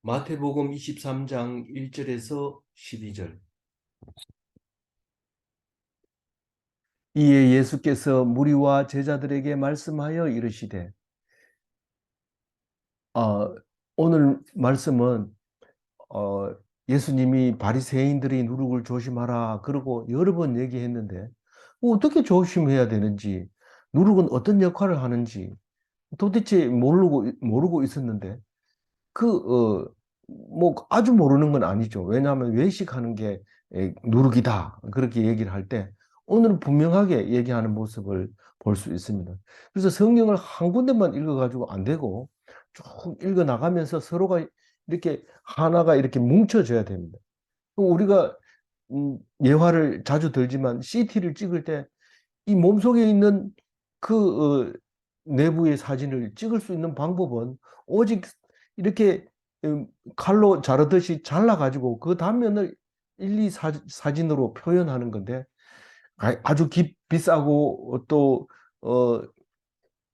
마태복음 23장 1절에서 12절. 이에 예수께서 무리와 제자들에게 말씀하여 이르시되, 오늘 말씀은 예수님이 바리새인들이 누룩을 조심하라 그러고 여러 번 얘기했는데, 어떻게 조심해야 되는지, 누룩은 어떤 역할을 하는지 도대체 모르고 있었는데, 뭐 아주 모르는 건 아니죠. 왜냐하면 외식하는 게 누룩이다. 그렇게 얘기를 할 때 오늘은 분명하게 얘기하는 모습을 볼 수 있습니다. 그래서 성경을 한 군데만 읽어가지고 안 되고 쭉 읽어 나가면서 서로가 이렇게 하나가 이렇게 뭉쳐져야 됩니다. 우리가 예화를 자주 들지만 CT를 찍을 때 이 몸속에 있는 그 내부의 사진을 찍을 수 있는 방법은 오직 이렇게 칼로 자르듯이 잘라가지고 그 단면을 1, 2 사진으로 표현하는 건데 아주 비싸고 또 어,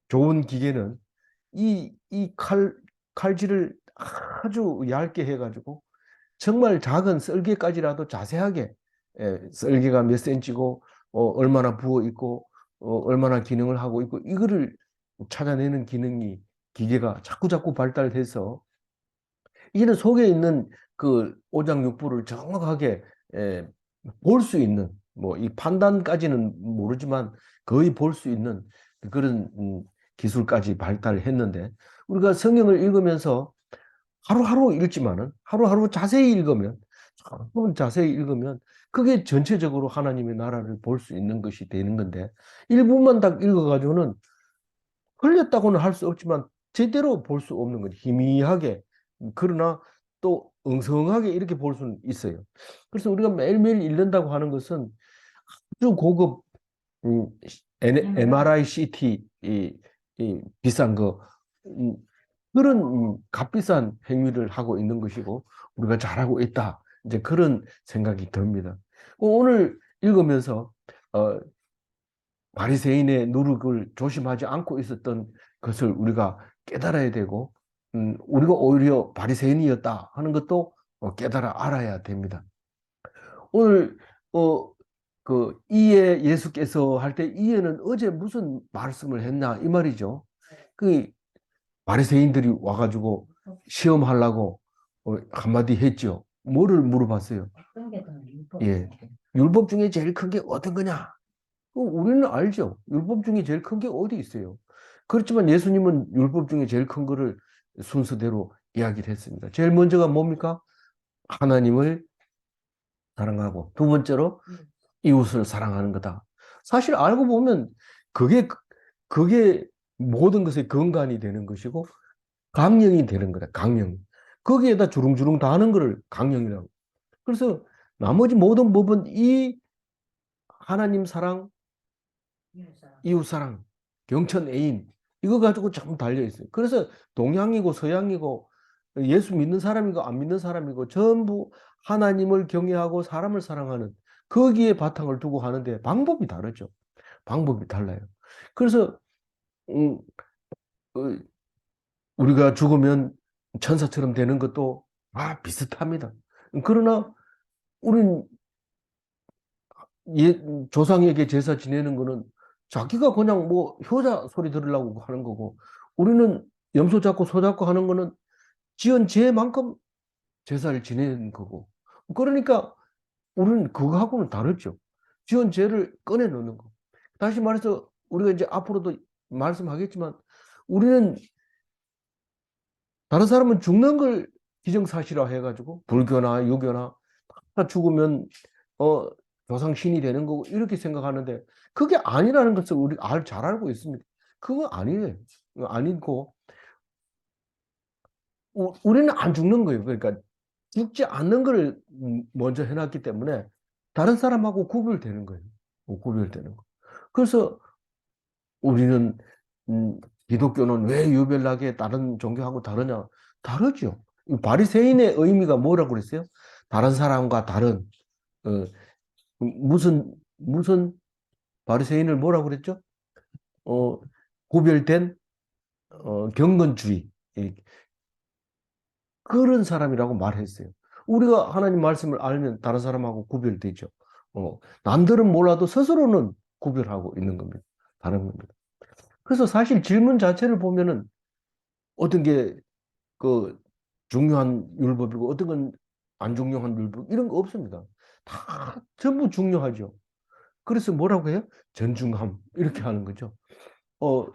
좋은 기계는 이 칼질을 아주 얇게 해가지고 정말 작은 썰개까지라도 자세하게 썰개가 몇 센치고 얼마나 부어 있고 얼마나 기능을 하고 있고 이거를 찾아내는 기계가 자꾸 발달해서 이는 속에 있는 그 오장육부를 정확하게 볼 수 있는 뭐 이 판단까지는 모르지만 거의 볼 수 있는 그런 기술까지 발달했는데 우리가 성경을 읽으면서 하루하루 읽지만은 하루하루 자세히 읽으면 조금 자세히 읽으면 그게 전체적으로 하나님의 나라를 볼 수 있는 것이 되는 건데 일부만 딱 읽어가지고는 흘렸다고는 할 수 없지만 제대로 볼 수 없는 거지. 희미하게 그러나 또 엉성하게 이렇게 볼 수는 있어요. 그래서 우리가 매일매일 읽는다고 하는 것은 아주 고급 음, MRI, CT 이 비싼 거 음, 그런 값비싼 행위를 하고 있는 것이고 우리가 잘하고 있다. 이제 그런 생각이 듭니다. 오늘 읽으면서 어, 바리새인의 누룩을 조심하지 않고 있었던 것을 우리가 깨달아야 되고 우리가 오히려 바리새인이었다 하는 것도 깨달아 알아야 됩니다. 오늘 어, 이에 예수께서 할 때 이에는 어제 무슨 말씀을 했나 이 말이죠. 그 바리새인들이 와가지고 시험하려고 한마디 했죠. 뭐를 물어봤어요? 예, 율법 중에 제일 큰 게 어떤 거냐? 우리는 알죠. 율법 중에 제일 큰 게 어디 있어요. 그렇지만 예수님은 율법 중에 제일 큰 거를 순서대로 이야기를 했습니다. 제일 먼저가 뭡니까? 하나님을 사랑하고 두 번째로 이웃을 사랑하는 거다. 사실 알고 보면 그게 그게 모든 것의 근간이 되는 것이고 강령이 되는 거다. 강령. 거기에다 주릉주릉 다 하는 거를 강령이라고. 그래서 나머지 모든 법은 이 하나님 사랑, 이웃 사랑, 경천 애인 이거 가지고 전부 달려 있어요. 그래서 동양이고 서양이고 예수 믿는 사람이고 안 믿는 사람이고 전부 하나님을 경외하고 사람을 사랑하는 거기에 바탕을 두고 하는데 방법이 다르죠. 방법이 달라요. 그래서 음, 어, 우리가 죽으면 천사처럼 되는 것도 비슷합니다. 그러나 우린 조상에게 제사 지내는 거는 자기가 그냥 뭐 효자 소리 들으려고 하는 거고 우리는 염소 잡고 소 잡고 하는 거는 지은 죄만큼 제사를 지내는 거고 그러니까 우리는 그거하고는 다르죠. 지은 죄를 꺼내놓는 거. 다시 말해서 우리가 이제 앞으로도 말씀하겠지만 우리는 다른 사람은 죽는 걸 기정사실화 해가지고 불교나 유교나 다 죽으면 어 조상 신이 되는 거고 이렇게 생각하는데 그게 아니라는 것을 우리 잘 알고 있습니다. 그거 아니에요. 아니고 우리는 안 죽는 거예요. 그러니까 죽지 않는 걸 먼저 해놨기 때문에 다른 사람하고 구별되는 거예요. 구별되는 거. 그래서 우리는 음, 기독교는 왜 유별나게 다른 종교하고 다르냐? 다르죠. 이 바리새인의 의미가 뭐라고 그랬어요? 다른 사람과 다른 어, 무슨 바리새인을 뭐라고 그랬죠? 어, 구별된 경건주의. 그런 사람이라고 말했어요. 우리가 하나님 말씀을 알면 다른 사람하고 구별되죠. 남들은 몰라도 스스로는 구별하고 있는 겁니다. 다른 겁니다. 그래서 사실 질문 자체를 보면은 어떤 게 그 중요한 율법이고 어떤 건 안 중요한 율법 이런 거 없습니다. 다 전부 중요하죠. 그래서 뭐라고 해요? 전중함 이렇게 하는 거죠. 어,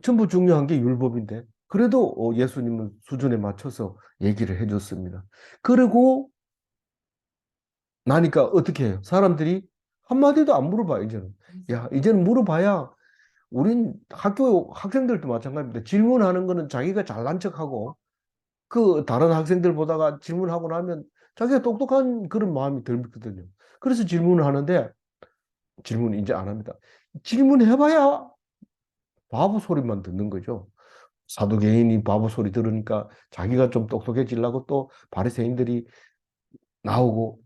전부 중요한 게 율법인데 그래도 예수님은 수준에 맞춰서 얘기를 해줬습니다. 그리고 나니까 어떻게 해요? 사람들이 한마디도 안 물어봐, 이제는. 야, 이제는 물어봐야 우린 학교 학생들도 마찬가지입니다. 질문하는 거는 자기가 잘난 척하고 그 다른 학생들 보다가 질문하고 나면 자기가 똑똑한 그런 마음이 들거든요. 그래서 질문을 하는데 질문 이제 안 합니다. 질문해봐야 바보 소리만 듣는 거죠. 사두개인이 바보 소리 들으니까 자기가 좀 똑똑해지려고 또 바리새인들이 나오고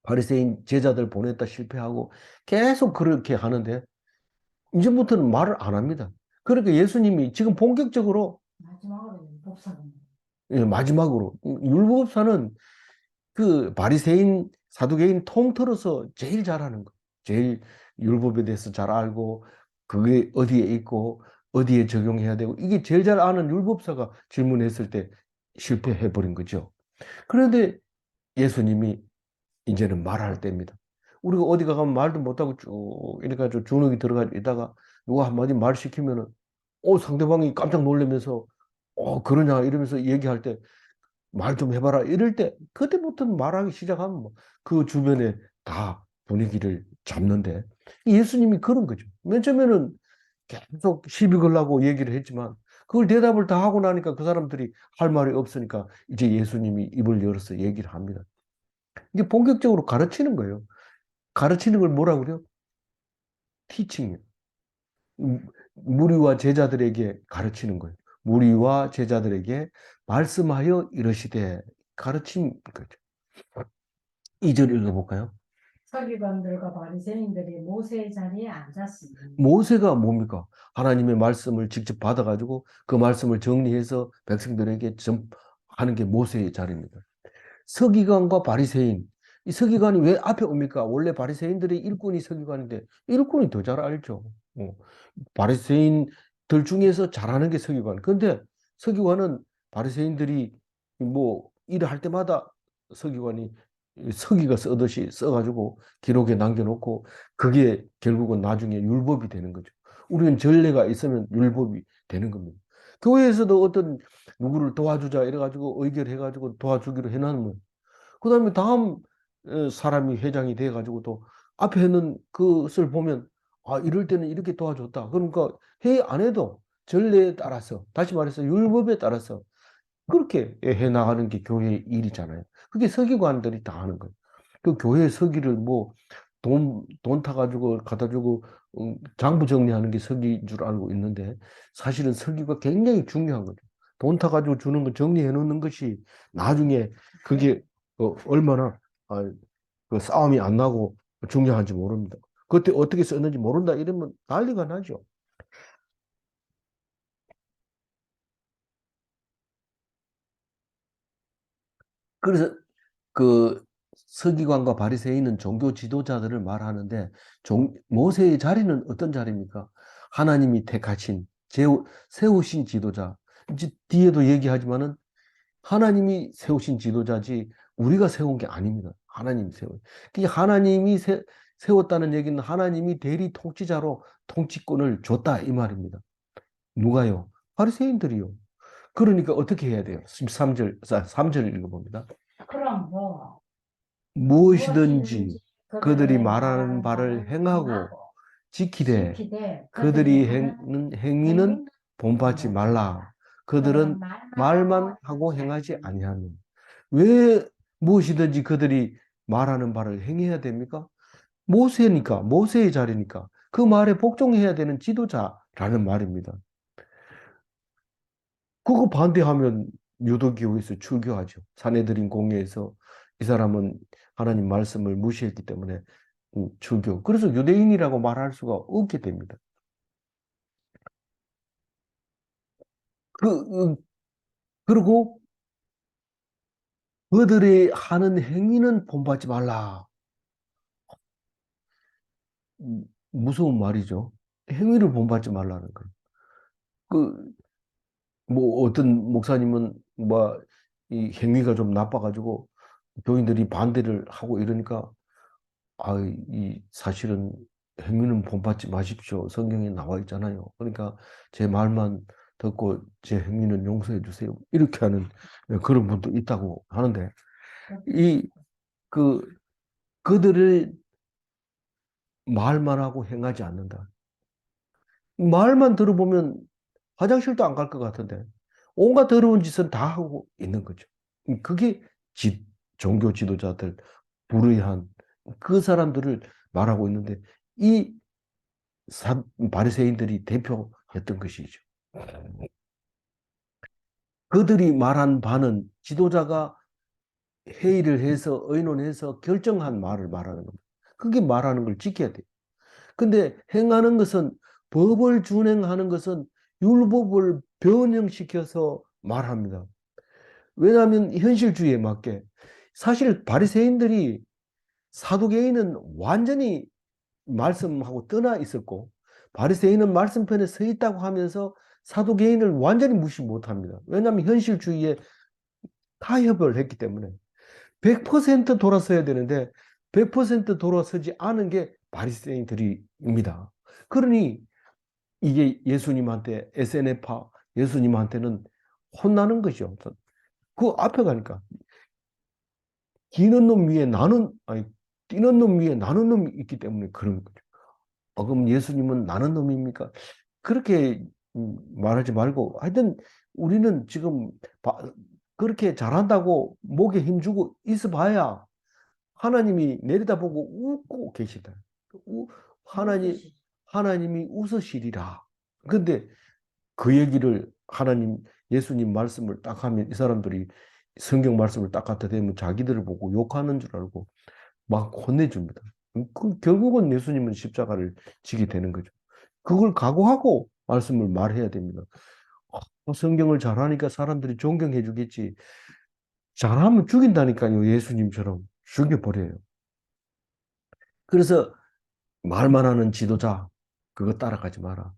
바리새인 제자들 보냈다 실패하고 계속 그렇게 하는데 이제부터는 말을 안 합니다. 그러니까 예수님이 지금 본격적으로 마지막으로 법사는 마지막으로 율법사는 그 바리새인 사두개인 통틀어서 제일 잘하는 거. 제일 율법에 대해서 잘 알고 그게 어디에 있고 어디에 적용해야 되고 이게 제일 잘 아는 율법사가 질문했을 때 실패해 버린 거죠. 그런데 예수님이 이제는 말할 때입니다. 우리가 어디 가면 말도 못하고 쭉 이렇게 좀 주눅이 들어가 있다가 누가 한마디 말 시키면은 상대방이 깜짝 놀라면서 그러냐 이러면서 얘기할 때 말 좀 해봐라 이럴 때 그때부터는 말하기 시작하면 뭐그 주변에 다 분위기를 잡는데 예수님이 그런 거죠. 맨 처음에는 계속 시비 걸라고 얘기를 했지만 그걸 대답을 다 하고 나니까 그 사람들이 할 말이 없으니까 이제 예수님이 입을 열어서 얘기를 합니다. 이게 본격적으로 가르치는 거예요. 가르치는 걸 뭐라고 그래요? 티칭이요. 무리와 제자들에게 가르치는 거예요. 무리와 제자들에게 말씀하여 이르시되 가르친 거죠. 2절 읽어볼까요? 서기관들과 바리새인들이 모세의 자리에 앉았으니 모세가 뭡니까? 하나님의 말씀을 직접 받아가지고 그 말씀을 정리해서 백성들에게 전하는 게 모세의 자리입니다. 서기관과 바리새인. 이 서기관이 왜 앞에 옵니까? 원래 바리새인들의 일꾼이 서기관인데 일꾼이 더 잘 알죠. 바리새인들 중에서 잘하는 게 서기관. 근데 서기관은 바리새인들이 뭐 일을 할 때마다 서기관이 서기가 써듯이 써가지고 기록에 남겨놓고 그게 결국은 나중에 율법이 되는 거죠. 우리는 전례가 있으면 율법이 되는 겁니다. 교회에서도 어떤 누구를 도와주자 이래가지고 의결해가지고 도와주기로 해놨으면 그 다음에 다음 사람이 회장이 돼가지고 또 앞에 있는 그것을 보면 이럴 때는 이렇게 도와줬다. 그러니까 회의 안 해도 전례에 따라서 다시 말해서 율법에 따라서 그렇게 해 나가는 게 교회의 일이잖아요. 그게 서기관들이 다 하는 거예요. 그 교회 서기를 뭐 돈 타가지고 갖다 주고 장부 정리하는 게 서기인 줄 알고 있는데 사실은 서기가 굉장히 중요한 거죠. 돈 타가지고 주는 거 정리해 놓는 것이 나중에 그게 얼마나 그 싸움이 안 나고 중요한지 모릅니다. 그때 어떻게 썼는지 모른다 이러면 난리가 나죠. 그래서 그 서기관과 바리새인은 종교 지도자들을 말하는데 모세의 자리는 어떤 자리입니까? 하나님이 택하신 세우신 지도자. 이제 뒤에도 얘기하지만은 하나님이 세우신 지도자지 우리가 세운 게 아닙니다. 하나님이 세운. 하나님이 세웠다는 얘기는 하나님이 대리 통치자로 통치권을 줬다 이 말입니다. 누가요? 바리새인들이요. 그러니까 어떻게 해야 돼요? 13절, 3절 읽어봅니다. 그럼 뭐 무엇이든지 무엇이든지 그들이 그들의 말하는 말하는 바를 바를 행하고 행하고 지키되 지키되 그들이 그들이 하는 행는 행위는 행위는 본받지 본받지 말라. 말라. 그들은 그들은 말만 말만 하고 하고 행하지 행하지 아니하니 아니하며. 왜 무엇이든지 그들이 말하는 바를 행해야 됩니까? 모세니까, 모세의 자리니까 그 말에 복종해야 되는 지도자라는 말입니다. 그거 반대하면 유도교에서 출교하죠. 사내들인 공회에서 이 사람은 하나님 말씀을 무시했기 때문에 출교. 그래서 유대인이라고 말할 수가 없게 됩니다. 그, 그리고 그들이 하는 행위는 본받지 말라. 무서운 말이죠. 행위를 본받지 말라는 거예요. 그, 뭐, 어떤 목사님은, 뭐, 이 행위가 좀 나빠가지고, 교인들이 반대를 하고 이러니까, 아, 이, 사실은 행위는 본받지 마십시오. 성경에 나와 있잖아요. 그러니까 제 말만 듣고 제 행위는 용서해 주세요. 이렇게 하는 그런 분도 있다고 하는데, 이, 그, 그들을 말만 하고 행하지 않는다. 말만 들어보면 화장실도 안 갈 것 같은데 온갖 더러운 짓은 다 하고 있는 거죠. 그게 종교 지도자들 불의한 그 사람들을 말하고 있는데 이 바리새인들이 대표했던 것이죠. 그들이 말한 바는 지도자가 회의를 해서 의논해서 결정한 말을 말하는 겁니다. 그게 말하는 걸 지켜야 돼요. 근데 행하는 것은 법을 준행하는 것은 율법을 변형시켜서 말합니다. 왜냐하면 현실주의에 맞게 사실 바리새인들이 사두개인은 완전히 말씀하고 떠나 있었고 바리새인은 말씀편에 서 있다고 하면서 사두개인을 완전히 무시 못합니다. 왜냐하면 현실주의에 타협을 했기 때문에 100% 돌아서야 되는데 100% 돌아서지 않은 게 바리새인들입니다. 그러니 이게 예수님한테 SNF파 예수님한테는 혼나는 것이죠. 그 앞에 가니까 기는 놈 위에 나는 아니 뛰는 놈 위에 나는 놈이 있기 때문에 그런 거죠. 그럼 예수님은 나는 놈입니까? 그렇게 말하지 말고 하여튼 우리는 지금 그렇게 잘한다고 목에 힘주고 있어봐야 하나님이 내려다보고 웃고 계시다. 하나님 무엇이 하나님이 웃으시리라. 근데 그 얘기를 예수님 말씀을 딱 하면 이 사람들이 성경 말씀을 딱 갖다 대면 자기들을 보고 욕하는 줄 알고 막 혼내줍니다. 결국은 예수님은 십자가를 지게 되는 거죠. 그걸 각오하고 말씀을 말해야 됩니다. 성경을 잘하니까 사람들이 존경해 주겠지. 잘하면 죽인다니까요. 예수님처럼 죽여버려요. 그래서 말만 하는 지도자, 그거 따라가지 마라.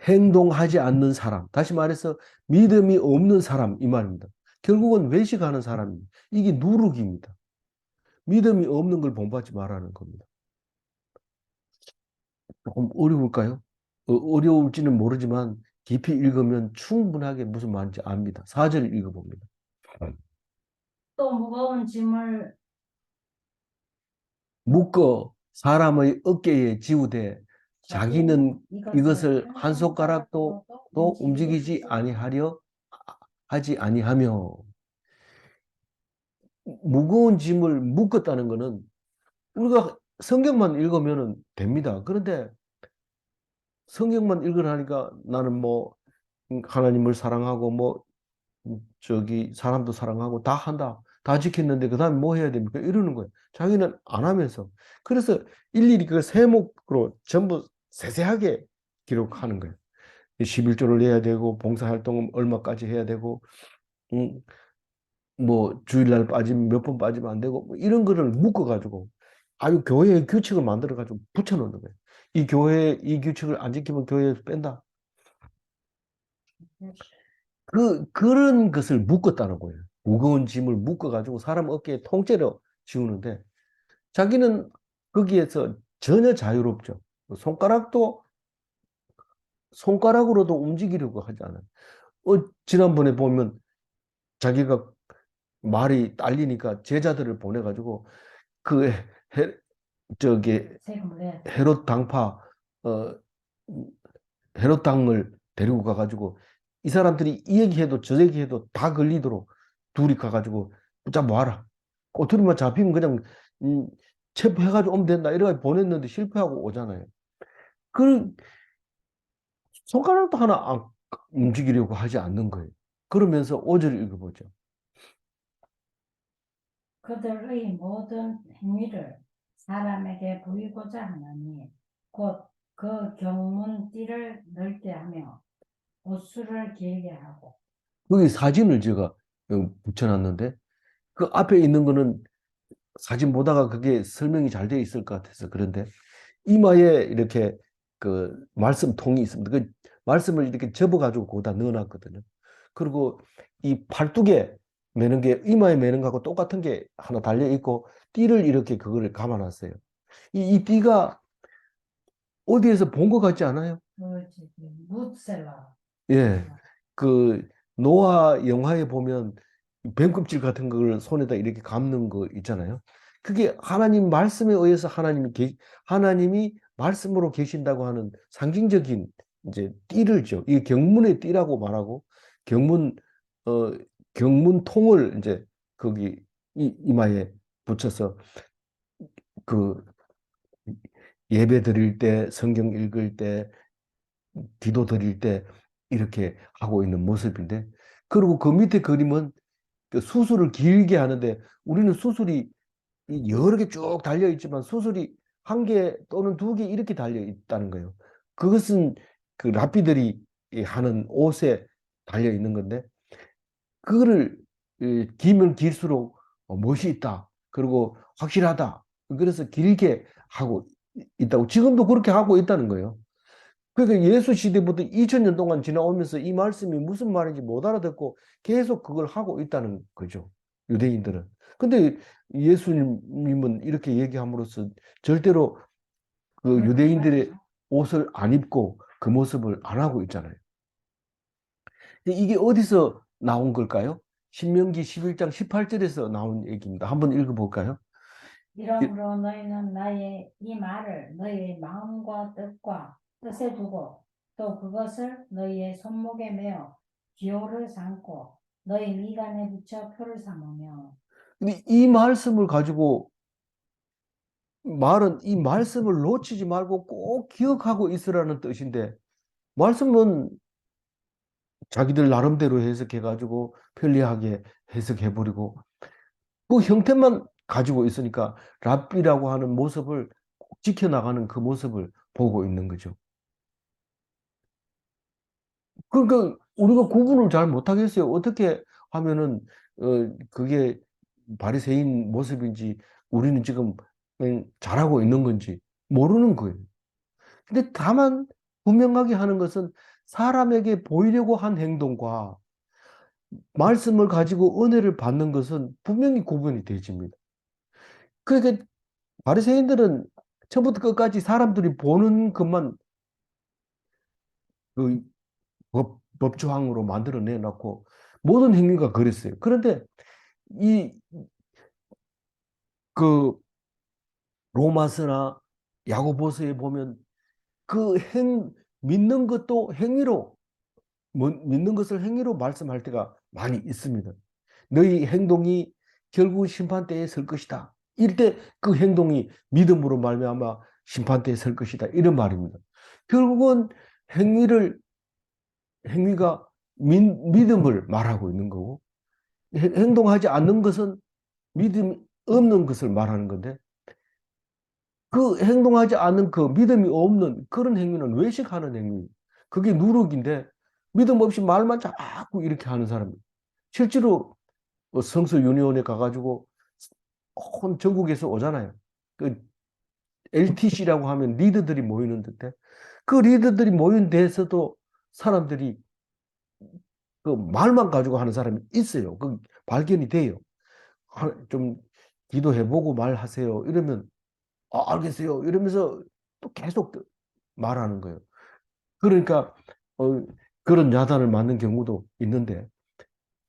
행동하지 않는 사람, 다시 말해서 믿음이 없는 사람, 이 말입니다. 결국은 외식하는 사람입니다. 이게 누룩입니다. 믿음이 없는 걸 본받지 말라는 겁니다. 조금 어려울까요? 어려울지는 모르지만 깊이 읽으면 충분하게 무슨 말인지 압니다. 4절 읽어봅니다. 또 무거운 짐을 묶어 사람의 어깨에 지우되 자기는 이것을 한 한 손가락도 또 움직이지 아니하려 하지 아니하며 무거운 짐을 묶었다는 것은 우리가 성경만 읽으면 됩니다. 그런데 성경만 읽으라니까 나는 뭐 하나님을 사랑하고 뭐 저기 사람도 사랑하고 다 한다. 다 지켰는데 그다음에 뭐 해야 됩니까? 이러는 거예요. 자기는 안 하면서. 그래서 일일이 그 세목으로 전부 세세하게 기록하는 거예요. 11조를 내야 되고 봉사활동은 얼마까지 해야 되고 음, 뭐 주일날 빠지면 몇 번 빠지면 안 되고 뭐 이런 거를 묶어가지고 아유 교회의 규칙을 만들어가지고 붙여놓는 거예요. 이 교회 이 규칙을 안 지키면 교회에서 뺀다. 그런 것을 묶었다는 거예요. 무거운 짐을 묶어가지고 사람 어깨에 통째로 지우는데 자기는 거기에서 전혀 자유롭죠. 손가락으로도 움직이려고 하지 않아요. 지난번에 보면 자기가 말이 딸리니까 제자들을 보내가지고 그 저기 세금을 내야 돼. 헤롯 당파 어, 헤롯 당을 데리고 가가지고 이 사람들이 이 얘기해도 저 얘기해도 다 걸리도록 둘이 가가지고 붙잡아 와라. 꼬투리만 잡히면 그냥 음, 체포해가지고 오면 된다. 이래가지고 보냈는데 실패하고 오잖아요. 그 손가락도 하나 안 움직이려고 하지 않는 거예요. 그러면서 5절 읽어보죠. 그들의 모든 행위를 사람에게 보이고자 하나니 곧 그 경문띠를 넓게 하며 옷수를 길게 하고 거기 사진을 제가 붙여놨는데 그 앞에 있는 거는 사진 보다가 그게 설명이 잘 되어 있을 것 같아서 그런데 이마에 이렇게 그 말씀통이 있습니다. 그 말씀을 이렇게 접어가지고 거기다 넣어놨거든요. 그리고 이 팔뚝에 매는 게 이마에 매는 거하고 똑같은 게 하나 달려 있고 띠를 이렇게 그거를 감아놨어요. 이 띠가 어디에서 본 것 같지 않아요? 그렇지. 무셀라. 예. 그 노아 영화에 보면 뱀껍질 같은 걸 손에다 이렇게 감는 거 있잖아요. 그게 하나님 말씀에 의해서 하나님이 말씀으로 계신다고 하는 상징적인 이제 띠를죠. 이게 경문의 띠라고 말하고 경문 어 경문통을 이제 거기 이마에 붙여서 그 예배 드릴 때 성경 읽을 때 기도 드릴 때 이렇게 하고 있는 모습인데 그리고 그 밑에 그림은 그 수술을 길게 하는데 우리는 수술이 여러 개 쭉 달려 있지만 수술이 한 개 또는 두 개 이렇게 달려 있다는 거예요. 그것은 그 랍비들이 하는 옷에 달려 있는 건데 그거를 길면 길수록 멋이 있다. 그리고 확실하다. 그래서 길게 하고 있다고 지금도 그렇게 하고 있다는 거예요. 그러니까 예수 시대부터 2000년 동안 지나오면서 이 말씀이 무슨 말인지 못 알아듣고 계속 그걸 하고 있다는 거죠. 유대인들은. 근데 예수님은 이렇게 얘기함으로써 절대로 그 그렇지 유대인들의 않죠. 옷을 안 입고 그 모습을 안 하고 있잖아요. 근데 이게 어디서 나온 걸까요? 신명기 11장 18절에서 나온 얘기입니다. 한번 읽어볼까요? 이러므로 너희는 나의 이 말을 너희의 마음과 뜻에 두고 또 그것을 너희의 손목에 메어 기호를 삼고 너희 미간에 붙여 표를 삼으며 근데 이 말씀을 가지고 말은 이 말씀을 놓치지 말고 꼭 기억하고 있으라는 뜻인데 말씀은 자기들 나름대로 해석해가지고 편리하게 해석해버리고 그 형태만 가지고 있으니까 랍비라고 하는 모습을 꼭 지켜나가는 그 모습을 보고 있는 거죠. 그러니까 우리가 구분을 잘 못하겠어요. 어떻게 하면은 그게 바리새인 모습인지 우리는 지금 잘하고 있는 건지 모르는 거예요. 근데 다만 분명하게 하는 것은 사람에게 보이려고 한 행동과 말씀을 가지고 은혜를 받는 것은 분명히 구분이 되집니다. 그러니까 바리새인들은 처음부터 끝까지 사람들이 보는 것만 그 법조항으로 만들어 내놓고 모든 행위가 그랬어요. 그런데 이 그 로마서나 야고보서에 보면 그 믿는 것도 행위로 믿는 것을 행위로 말씀할 때가 많이 있습니다. 너희 행동이 결국 심판대에 설 것이다. 이럴 때 그 행동이 믿음으로 말미암아 심판대에 설 것이다. 이런 말입니다. 결국은 행위를 행위가 믿음을 말하고 있는 거고 행동하지 않는 것은 믿음이 없는 것을 말하는 건데 그 행동하지 않는 그 믿음이 없는 그런 행위는 외식하는 행위. 그게 누룩인데 믿음 없이 말만 자꾸 이렇게 하는 사람. 실제로 성서 유니온에 가가지고 온 전국에서 오잖아요. 그 LTC라고 하면 리더들이 모이는 듯해. 그 리더들이 모인 데서도 사람들이 그 말만 가지고 하는 사람이 있어요. 그 발견이 돼요. 좀 기도해보고 말하세요. 이러면 알겠어요. 이러면서 또 계속 말하는 거예요. 그러니까 어, 그런 야단을 맞는 경우도 있는데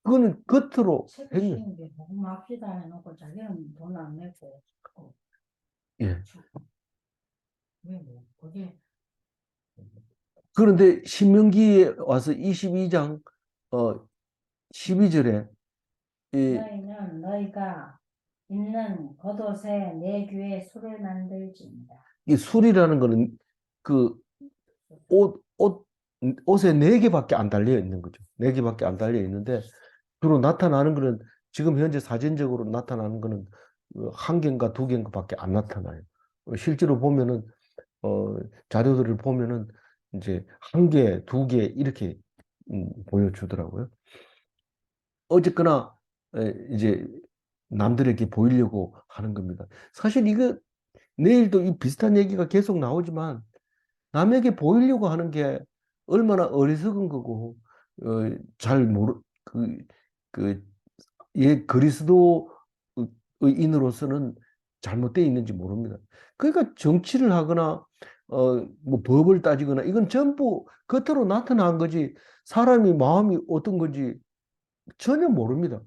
그거는 겉으로 책 행위. 쉬운 게 복음합시다 해놓고 자기는 돈 안 내고 예. 왜 뭐, 그게 그런데 신명기에 와서 22장 12절에 이, 너희는 너희가 있는 겉옷에 내 귀에 술을 만들지니라. 이 술이라는 거는 그 옷에 네 개밖에 안 달려 있는 거죠. 네 개밖에 안 달려 있는데 주로 나타나는 거는 지금 현재 사진적으로 나타나는 거는 한 개인가 두 개인가밖에 안 나타나요. 실제로 보면은 자료들을 보면은 이제 한 개, 두 개 이렇게 보여주더라고요. 어쨌거나 이제 남들에게 보이려고 하는 겁니다. 사실 이거 내일도 이 비슷한 얘기가 계속 나오지만 남에게 보이려고 하는 게 얼마나 어리석은 거고 잘 모르 그 그리스도인으로서는 잘못되어 있는지 모릅니다. 그러니까 정치를 하거나 뭐 법을 따지거나 이건 전부 겉으로 나타난 거지 사람이 마음이 어떤 건지 전혀 모릅니다.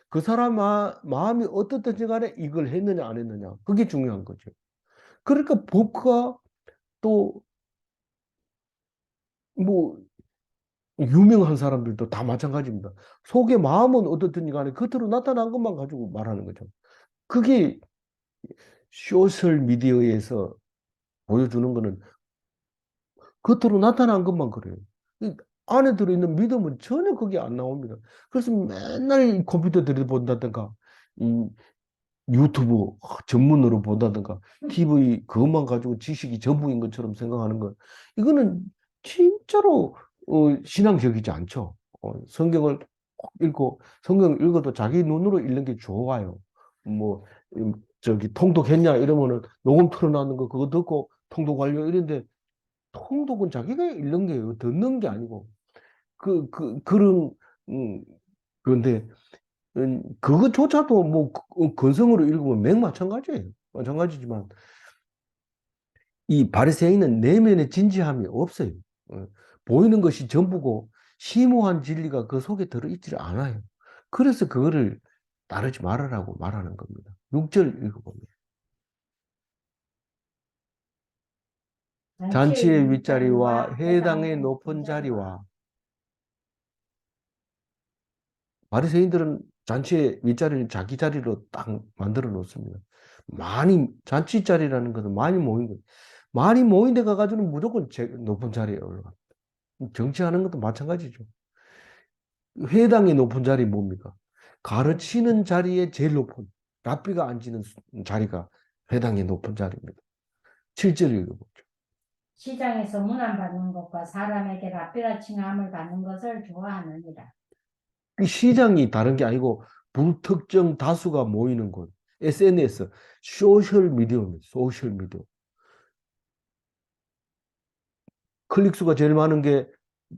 그 사람 마음이 어떻든지 간에 이걸 했느냐 안 했느냐 그게 중요한 거죠. 그러니까 법과 또 뭐 유명한 사람들도 다 마찬가지입니다. 속의 마음은 어떻든지 간에 겉으로 나타난 것만 가지고 말하는 거죠. 그게 소셜 미디어에서 보여주는 거는 겉으로 나타난 것만 그래요. 이 안에 들어있는 믿음은 전혀 그게 안 나옵니다. 그래서 맨날 컴퓨터 들여다본다든가, 이 유튜브 전문으로 본다든가, TV 그것만 가지고 지식이 전부인 것처럼 생각하는 것. 이거는 진짜로 신앙적이지 않죠. 성경을 꼭 읽고, 성경을 읽어도 자기 눈으로 읽는 게 좋아요. 뭐, 저기 통독했냐 이러면은 녹음 틀어놨는 거 그거 듣고 통독 완료 이런데 통독은 자기가 읽는 게요. 듣는 게 아니고. 그런, 음, 그런데, 그것조차도 뭐, 건성으로 읽으면 마찬가지예요. 마찬가지지만, 이 바리새인은 내면의 진지함이 없어요. 어, 보이는 것이 전부고, 심오한 진리가 그 속에 들어있지 않아요. 그래서 그거를 따르지 말아라고 말하는 겁니다. 6절 읽어보면. 잔치의 잔치의 윗자리와 윗자리와 회당의 회당의 높은 높은 자리와 자리와 바리새인들은 잔치의 윗자리를 자기 자리로 딱 만들어 놓습니다. 잔치 자리라는 것은 많이 모인 거예요. 많이 모인 데 가가지고는 무조건 높은 자리에 올라가. 정치하는 것도 마찬가지죠. 회당의 높은 자리 뭡니까? 가르치는 자리에 제일 높은, 랍비가 앉는 자리가 회당의 높은 자리입니다. 7절 읽어보죠. 시장에서 문안받는 것과 사람에게 랍비라 칭함을 받는 것을 좋아하느니라. 이 시장이 다른 게 아니고 불특정 다수가 모이는 곳. SNS, 소셜 미디어입니다. 소셜 미디어. 클릭 수가 제일 많은 게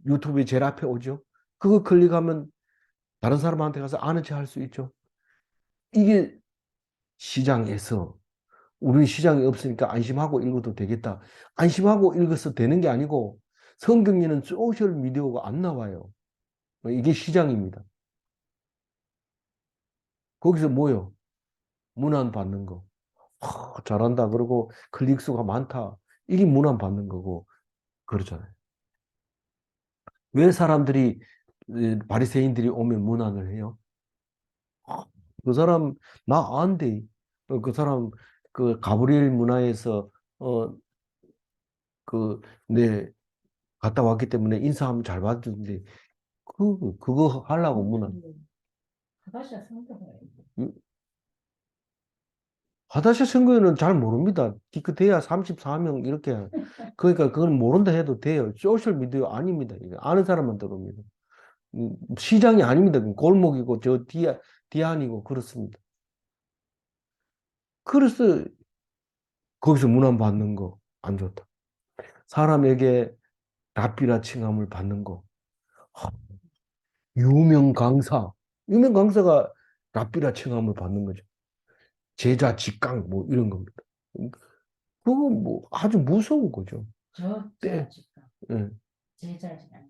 유튜브에 제일 앞에 오죠. 그거 클릭하면 다른 사람한테 가서 아는 체 할 수 있죠. 이게 시장에서 우리는 시장이 없으니까 안심하고 읽어도 되겠다. 안심하고 읽어서 되는 게 아니고 성경에는 소셜 미디어가 안 나와요. 이게 시장입니다. 거기서 뭐요? 문안 받는 거. 잘한다. 그러고 클릭 수가 많다. 이게 문안 받는 거고 그렇잖아요. 왜 사람들이 바리새인들이 오면 문안을 해요? 그 사람 나 안돼. 그 사람 그 가브리엘 문화에서 어그내 갔다 왔기 때문에 인사하면 잘 받는데 그거 하려고 문안. 그것이 성도예요. 하다시 선거에는 잘 모릅니다. 기껏해야 34명 이렇게. 그러니까 그건 모른다 해도 돼요. 소셜 미디어 아닙니다. 이거 아는 사람만 들어옵니다. 시장이 아닙니다. 골목이고 저 뒤안이고 그렇습니다. 그래서 거기서 문안 받는 거 안 좋다. 사람에게 랍비라 칭함을 받는 거. 유명 강사. 유명 강사가 랍비라 칭함을 받는 거죠. 제자 직강 뭐 이런 겁니다. 그건 뭐 아주 무서운 거죠. 때, 저자지가 예. 제자지가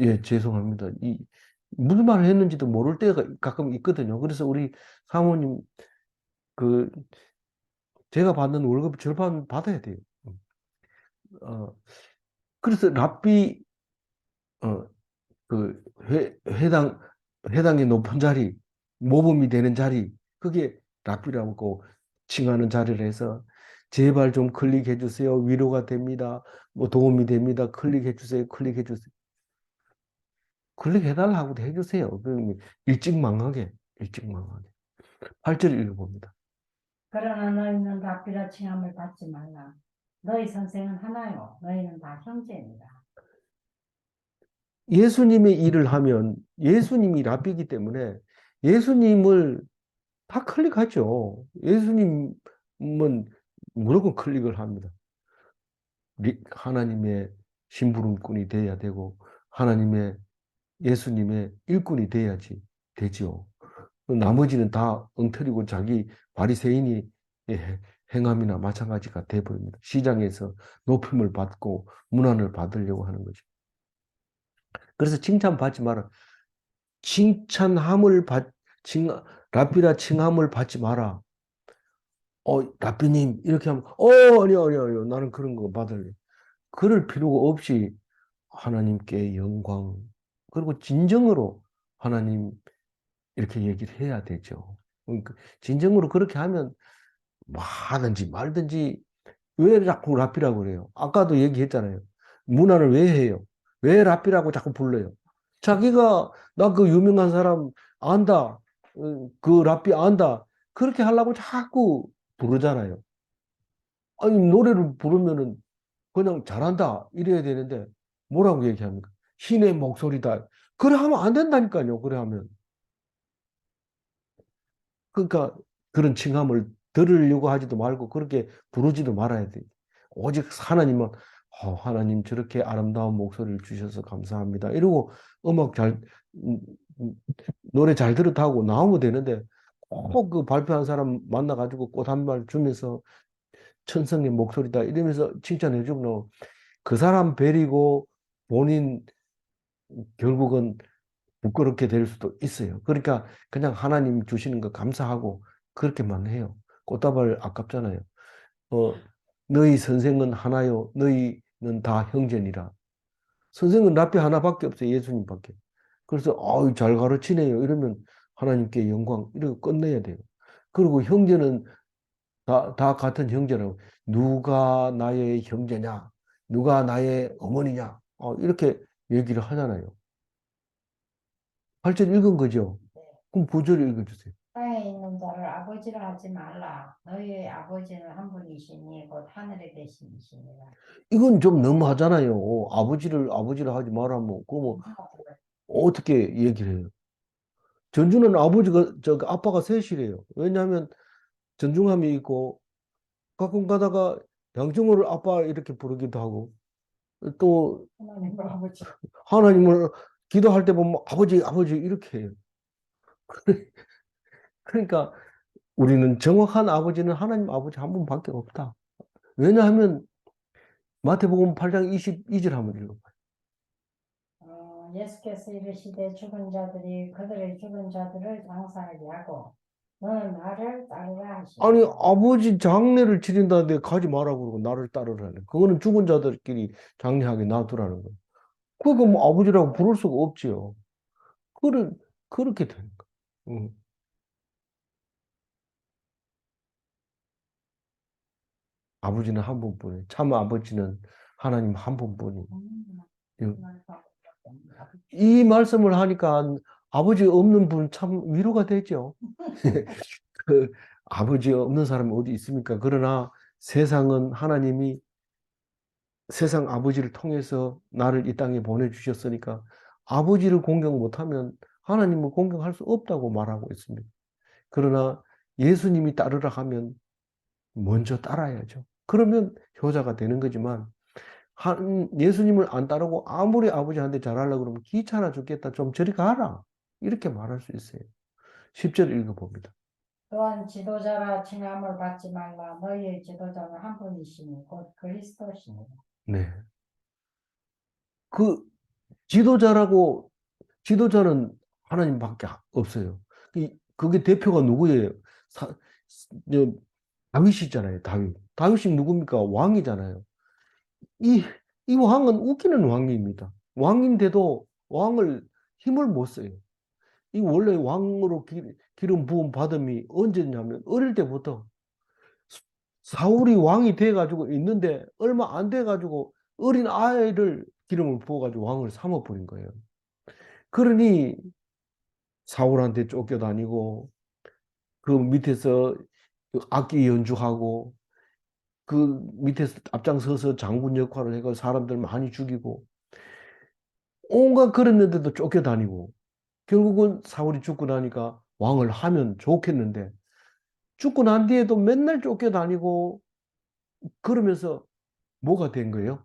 예, 죄송합니다. 무슨 말을 했는지도 모를 때가 가끔 있거든요. 그래서 우리 사모님, 그, 제가 받는 월급 절반 받아야 돼요. 어, 그래서 어, 회당의 높은 자리, 모범이 되는 자리, 그게 랍비라고 칭하는 자리를 해서, 제발 좀 클릭해 주세요. 위로가 됩니다. 뭐 도움이 됩니다. 클릭해 주세요. 클릭해 주세요. 클릭해달라고도 해주세요. 일찍 망하게, 일찍 망하게. 8절 읽어봅니다. 그러나 너희는 랍비라 칭함을 받지 말라. 너희 선생은 하나요. 너희는 다 형제니라. 예수님의 일을 하면 예수님이 랍비이기 때문에 예수님을 다 클릭하죠. 예수님은 무조건 클릭을 합니다. 하나님의 심부름꾼이 돼야 되고 하나님의 예수님의 일꾼이 돼야지 되지요. 나머지는 다 엉터리고 자기 바리새인이 행함이나 마찬가지가 돼버립니다. 시장에서 높임을 받고 문안을 받으려고 하는 거죠. 그래서 칭찬받지 마라. 칭찬함을 칭, 라삐라 칭함을 받지 마라. 라삐님 이렇게 하면 아니요 아니요 아니요 나는 그런 거 받을래. 그럴 필요가 없이 하나님께 영광 그리고 진정으로 하나님 이렇게 얘기를 해야 되죠. 그러니까 진정으로 그렇게 하면 뭐 하든지 말든지 왜 자꾸 라삐라고 그래요? 아까도 얘기했잖아요. 문안을 왜 해요? 왜 라삐라고 자꾸 불러요? 자기가 나 그 유명한 사람 안다. 그 라삐 안다. 그렇게 하려고 자꾸 부르잖아요. 아니 노래를 부르면은 그냥 잘한다 이래야 되는데 뭐라고 얘기합니까? 신의 목소리다. 그래 하면 안 된다니까요. 그래 하면. 그러니까 그런 칭함을 들으려고 하지도 말고 그렇게 부르지도 말아야 돼. 오직 하나님은 하나님 저렇게 아름다운 목소리를 주셔서 감사합니다. 이러고 음악 음, 음, 노래 잘 들었다 고 나오면 되는데 꼭 그 발표한 사람 만나가지고 꽃 한 발 주면서 천성의 목소리다 이러면서 칭찬해 주고 그 사람 베리고 본인 결국은 부끄럽게 될 수도 있어요. 그러니까 그냥 하나님 주시는 거 감사하고 그렇게만 해요. 꽃다발 아깝잖아요. 어, 너희 선생은 하나요. 너희는 다 형제니라. 선생은 랍비 하나밖에 없어요. 예수님밖에. 그래서 잘 가르치네요. 이러면 하나님께 영광 이렇게 끝내야 돼요. 그리고 형제는 다 같은 형제라고. 누가 나의 형제냐? 누가 나의 어머니냐? 이렇게 얘기를 하잖아요. 8절 읽은 거죠? 그럼 9절 읽어주세요. 땅에 있는 자를 아버지라 하지 말라. 너희의 아버지는 한 분이시니 곧 하늘에 계시니시니라. 이건 좀 너무하잖아요. 아버지를 하지 말라면, 그뭐 어떻게 얘기를 해요? 전주는 아빠가 셋이래요. 왜냐하면 전중함이 있고, 가끔 가다가 양중호를 아빠 이렇게 부르기도 하고, 또 하나님 아버지. 하나님을 기도할 때 보면 아버지, 아버지 이렇게 해요. 그러니까 우리는 정확한 아버지는 하나님 아버지 한 분밖에 없다. 왜냐하면 마태복음 8장 22절 한번 읽어봐요. 예수께서 이르시되 죽은 자들이 그들의 죽은 자들을 장사하게 하고 너는 나를 따르라 아니, 하시니라. 아버지 장례를 치른다는데 가지 마라고 그러고 나를 따르라는. 그거는 죽은 자들끼리 장례하게 놔두라는 거예요. 그거 뭐 아버지라고 부를 수가 없지요. 그런, 그렇게 되는 거예요. 아버지는 한 분뿐이에요. 참 아버지는 하나님 한 분뿐이에요. 이 말씀을 하니까 아버지 없는 분 참 위로가 되죠. 그 아버지 없는 사람이 어디 있습니까? 그러나 세상은 하나님이 세상 아버지를 통해서 나를 이 땅에 보내주셨으니까 아버지를 공경 못하면 하나님을 공경할 수 없다고 말하고 있습니다. 그러나 예수님이 따르라 하면 먼저 따라야죠. 그러면 효자가 되는 거지만 예수님을 안 따르고 아무리 아버지한테 잘하려고 그러면 귀찮아 죽겠다. 좀 저리 가라. 이렇게 말할 수 있어요. 10절 읽어봅니다. 또한 지도자라 칭함을 받지 말라. 너희의 지도자는 한 분이시니 곧 그리스도시니라. 네. 그 지도자는 하나님밖에 없어요. 그게 대표가 누구예요? 저, 다윗이잖아요, 다윗. 다윗이 누굽니까? 왕이잖아요. 이, 이 왕은 웃기는 왕입니다. 왕인데도 왕을 힘을 못 써요. 이 원래 왕으로 기름 부음 받음이 언제냐면 어릴 때부터 사울이 왕이 돼가지고 있는데 얼마 안 돼가지고 어린 아이를 기름을 부어가지고 왕을 삼아버린 거예요. 그러니 사울한테 쫓겨다니고 그 밑에서 악기 연주하고 그 밑에서 앞장서서 장군 역할을 해가 사람들 많이 죽이고 온갖 그랬는데도 쫓겨다니고 결국은 사울이 죽고 나니까 왕을 하면 좋겠는데 죽고 난 뒤에도 맨날 쫓겨다니고 그러면서 뭐가 된 거예요?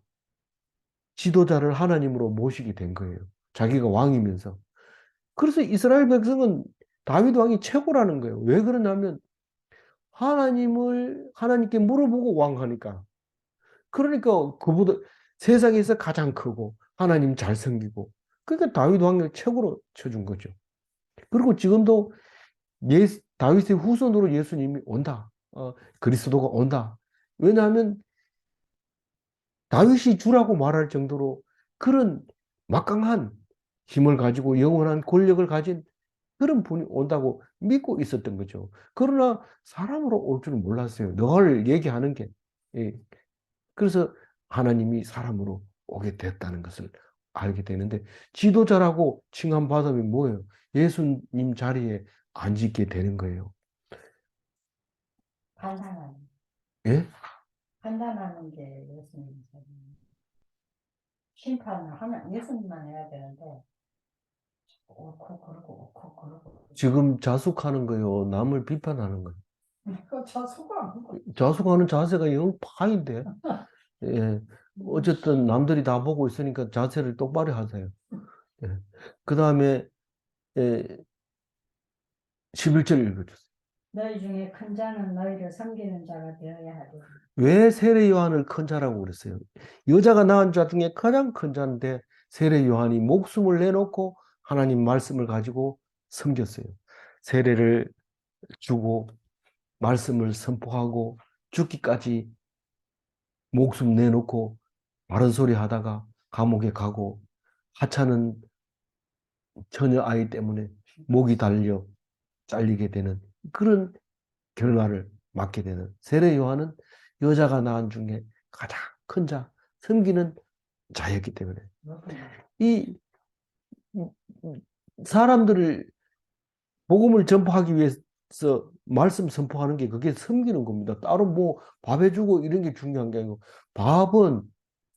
지도자를 하나님으로 모시게 된 거예요. 자기가 왕이면서. 그래서 이스라엘 백성은 다윗 왕이 최고라는 거예요. 왜 그러냐면 하나님께 물어보고 왕하니까. 그러니까 그보다 세상에서 가장 크고 하나님 잘 섬기고 그러니까 다윗 왕을 최고로 쳐준 거죠. 그리고 지금도 다윗의 후손으로 예수님이 온다. 그리스도가 온다. 왜냐하면 다윗이 주라고 말할 정도로 그런 막강한 힘을 가지고 영원한 권력을 가진 그런 분이 온다고 믿고 있었던 거죠. 그러나 사람으로 올 줄은 몰랐어요. 늘 얘기하는 게. 예. 그래서 하나님이 사람으로 오게 됐다는 것을 알게 되는데 지도자라고 칭함받으면 뭐예요? 예수님 자리에 앉게 되는 거예요. 판단하는, 예? 판단하는 게 예수님 심판을 하면 예수님만 해야 되는데 옳고 그르고 옳고 그르고 지금 자숙하는 거요. 남을 비판하는 거예요. 그 저수가 자숙하는 자세가 영 파인데. 예. 어쨌든 남들이 다 보고 있으니까 자세를 똑바로 하세요. 예. 그 다음에 11절 읽어주세요. 너희 중에 큰 자는 너희를 섬기는 자가 되어야 하리니 왜 세례 요한을 큰 자라고 그랬어요? 여자가 낳은 자 중에 가장 큰 자인데 세례 요한이 목숨을 내놓고 하나님 말씀을 가지고 섬겼어요. 세례를 주고 말씀을 선포하고 죽기까지 목숨 내놓고 바른 소리 하다가 감옥에 가고 하찮은 처녀 아이 때문에 목이 달려 잘리게 되는 그런 결말을 맞게 되는 세례 요한은 여자가 낳은 중에 가장 큰 자, 섬기는 자였기 때문에 이 사람들을 복음을 전파하기 위해서 말씀 선포하는 게 그게 섬기는 겁니다. 따로 뭐 밥 해주고 이런 게 중요한 게 아니고 밥은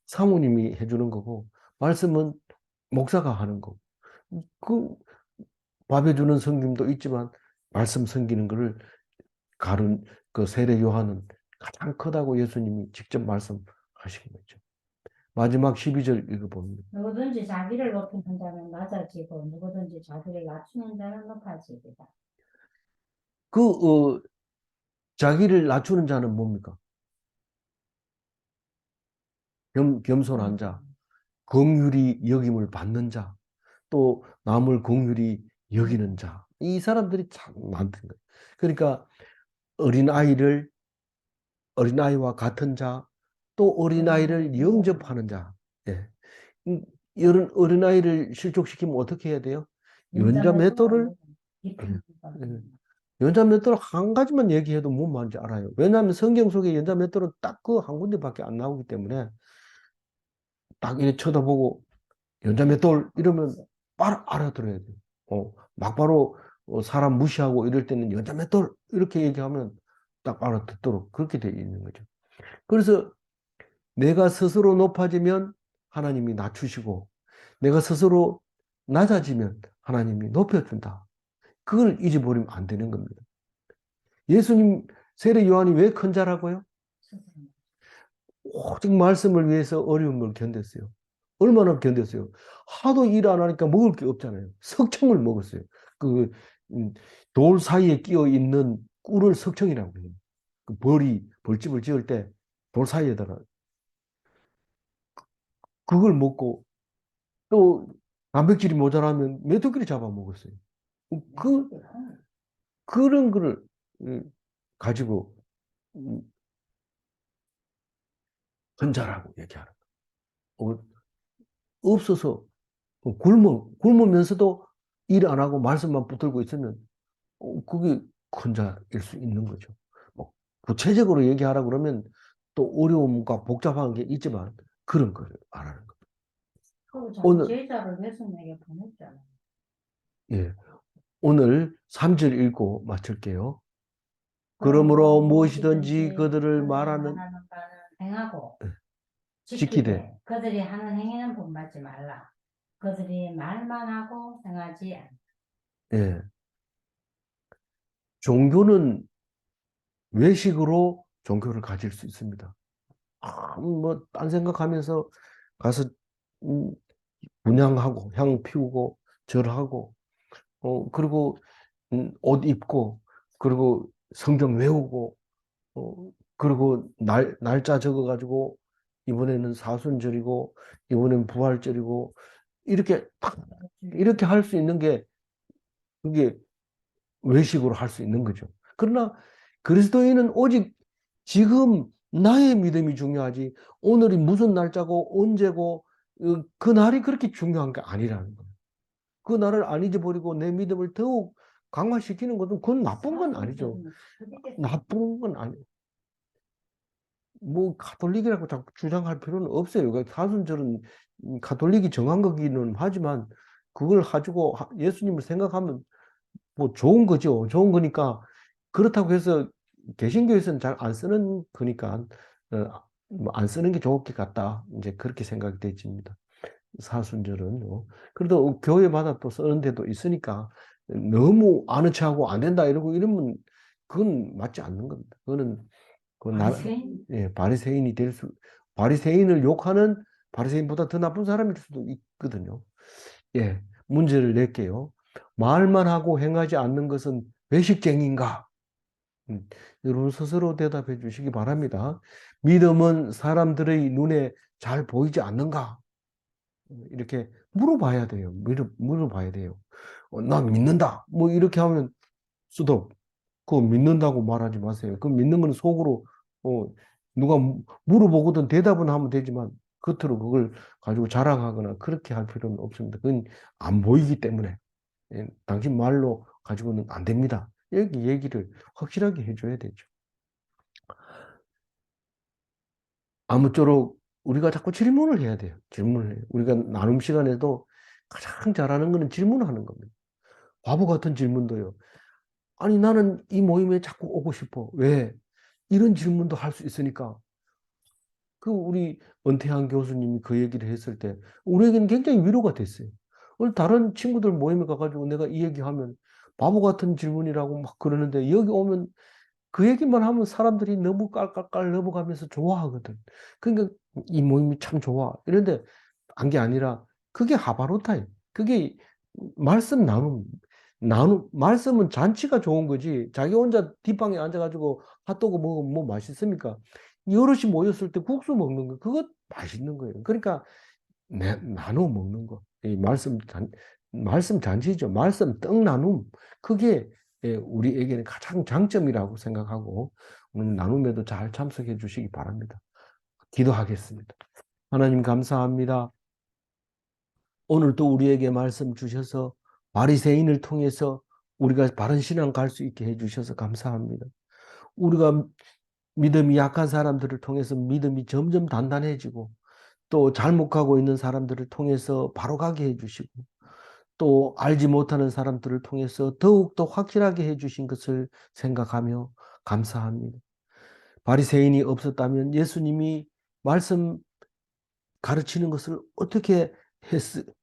사모님이 해주는 거고 말씀은 목사가 하는 거고 그 밥 해주는 섬김도 있지만 말씀 섬기는 거를 가른 그 세례 요한은 가장 크다고 예수님이 직접 말씀하신 거죠. 마지막 12절 읽어봅니다. 누구든지 자기를 높이는 자는 낮아지고 누구든지 자기를 낮추는 자는 높아지리다. 그 자기를 낮추는 자는 뭡니까? 겸손한 자, 긍휼히 여김을 받는 자, 또 남을 긍휼히 여기는 자. 이 사람들이 참 많은 거예요. 그러니까 어린아이를 어린아이와 같은 자, 또 어린아이를 영접하는 자. 예. 이런 어린아이를 실족시키면 어떻게 해야 돼요? 연자 맷돌을 예. 예. 연자 맷돌 한 가지만 얘기해도 뭔 말인지 알아요. 왜냐하면 성경 속에 연자 맷돌은 딱 그 한 군데밖에 안 나오기 때문에 딱 이렇게 쳐다보고 연자 맷돌 이러면 바로 알아들어야 돼요. 막바로 사람 무시하고 이럴 때는 연자 맷돌 이렇게 얘기하면 딱 알아듣도록 그렇게 되어 있는 거죠. 그래서 내가 스스로 높아지면 하나님이 낮추시고 내가 스스로 낮아지면 하나님이 높여준다. 그걸 잊어버리면 안 되는 겁니다. 예수님 세례 요한이 왜 큰 자라고요? 오직 말씀을 위해서 어려운 걸 견뎠어요. 얼마나 견뎠어요? 하도 일 안 하니까 먹을 게 없잖아요. 석청을 먹었어요. 그, 음, 돌 사이에 끼어 있는 꿀을 석청이라고 해요. 그 벌집을 지을 때 돌 사이에다가 그걸 먹고 또 단백질이 모자라면 메뚜기를 잡아먹었어요. 그, 그런 거를 가지고 음, 혼자라고 얘기하는 거예요. 없어서 굶으면서도 일 안 하고 말씀만 붙들고 있으면 그게 혼자일 수 있는 거죠. 뭐 구체적으로 얘기하라 그러면 또 어려움과 복잡한 게 있지만 그런 걸 알아는 거예요. 그 자기 오늘 제자를 예수님에게 보냈잖아요. 예, 오늘 3절 읽고 마칠게요. 그러므로 그러므로 무엇이든지 무엇이든지 그들을 그들이 말하는 말하는 바는 행하고 지키되 지키되 그들이 하는 행위는 본받지 말라. 그들이 말만 하고 행하지 않. 예, 종교는 외식으로 종교를 가질 수 있습니다. 뭐, 딴 생각하면서 가서, 음, 분향하고, 향 피우고, 절하고, 그리고, 옷 입고, 그리고 성경 외우고, 그리고 날짜 적어가지고, 이번에는 사순절이고, 이번엔 부활절이고, 이렇게, 이렇게 할 수 있는 게, 그게 외식으로 할 수 있는 거죠. 그러나 그리스도인은 오직 지금 나의 믿음이 중요하지, 오늘이 무슨 날짜고 언제고 그 날이 그렇게 중요한 게 아니라는 거예요. 그 날을 안 잊어버리고 내 믿음을 더욱 강화시키는 것은 그건 나쁜 건 아니죠. 나쁜 건 아니에요. 뭐 가톨릭이라고 자꾸 주장할 필요는 없어요. 그 사순절은 가톨릭이 정한 거기는 하지만 그걸 가지고 예수님을 생각하면 뭐 좋은 거죠. 좋은 거니까 그렇다고 해서 개신교에서는 잘 안 쓰는 거니까 뭐안 쓰는 게 좋을 것 같다. 이제 그렇게 생각이 되집니다. 사순절은 그래도 교회마다 또 쓰는 데도 있으니까 너무 아는 척하고 안 된다 이러고 이러면 그건 맞지 않는 겁니다. 그거는 바리새인? 예, 바리새인이 바리새인을 욕하는 바리새인보다 더 나쁜 사람일 수도 있거든요. 예, 문제를 낼게요. 말만 하고 행하지 않는 것은 외식쟁인가? 여러분 스스로 대답해 주시기 바랍니다. 믿음은 사람들의 눈에 잘 보이지 않는가? 이렇게 물어봐야 돼요. 물어봐야 돼요. 나 믿는다. 뭐 이렇게 하면 수도 그거 믿는다고 말하지 마세요. 그 믿는 건 속으로 어, 누가 물어보거든 대답은 하면 되지만 겉으로 그걸 가지고 자랑하거나 그렇게 할 필요는 없습니다. 그건 안 보이기 때문에 당신 말로 가지고는 안 됩니다. 여기 얘기를 확실하게 해줘야 되죠. 아무쪼록 우리가 자꾸 질문을 해야 돼요. 질문을 해요. 우리가 나눔 시간에도 가장 잘하는 거는 질문하는 겁니다. 바보 같은 질문도요. 아니, 나는 이 모임에 자꾸 오고 싶어. 왜? 이런 질문도 할 수 있으니까. 우리 은퇴한 교수님이 그 얘기를 했을 때, 우리에게는 굉장히 위로가 됐어요. 오늘 다른 친구들 모임에 가가지고 내가 이 얘기하면 바보 같은 질문이라고 막 그러는데, 여기 오면 그 얘기만 하면 사람들이 너무 깔깔깔 넘어가면서 좋아하거든. 그러니까 이 모임이 참 좋아. 이런데 안 게 아니라 그게 하바로타예요. 그게 말씀은 잔치가 좋은 거지. 자기 혼자 뒷방에 앉아가지고 핫도그 먹으면 뭐 맛있습니까? 여럿이 모였을 때 국수 먹는 거, 그거 맛있는 거예요. 그러니까 나눠 먹는 거. 이 말씀 잔치죠. 말씀 떡 나눔. 그게 우리에게는 가장 장점이라고 생각하고 오늘 나눔에도 잘 참석해 주시기 바랍니다. 기도하겠습니다. 하나님 감사합니다. 오늘도 우리에게 말씀 주셔서 바리새인을 통해서 우리가 바른 신앙 갈 수 있게 해주셔서 감사합니다. 우리가 믿음이 약한 사람들을 통해서 믿음이 점점 단단해지고 또 잘못 가고 있는 사람들을 통해서 바로 가게 해주시고 또 알지 못하는 사람들을 통해서 더욱더 확실하게 해주신 것을 생각하며 감사합니다. 바리새인이 없었다면 예수님이 말씀 가르치는 것을 어떻게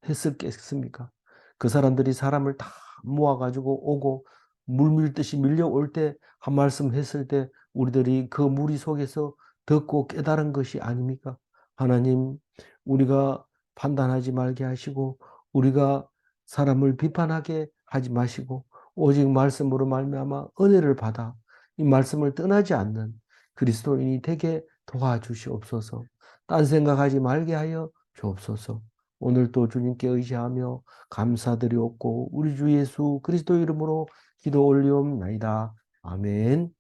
했을겠습니까? 그 사람들이 사람을 다 모아가지고 오고 물밀듯이 밀려올 때 한 말씀 했을 때 우리들이 그 무리 속에서 듣고 깨달은 것이 아닙니까? 하나님, 우리가 판단하지 말게 하시고 우리가 사람을 비판하게 하지 마시고 오직 말씀으로 말미암아 은혜를 받아 이 말씀을 떠나지 않는 그리스도인이 되게 도와주시옵소서. 딴 생각하지 말게 하여 주옵소서. 오늘도 주님께 의지하며 감사드리옵고 우리 주 예수 그리스도 이름으로 기도 올리옵나이다. 아멘.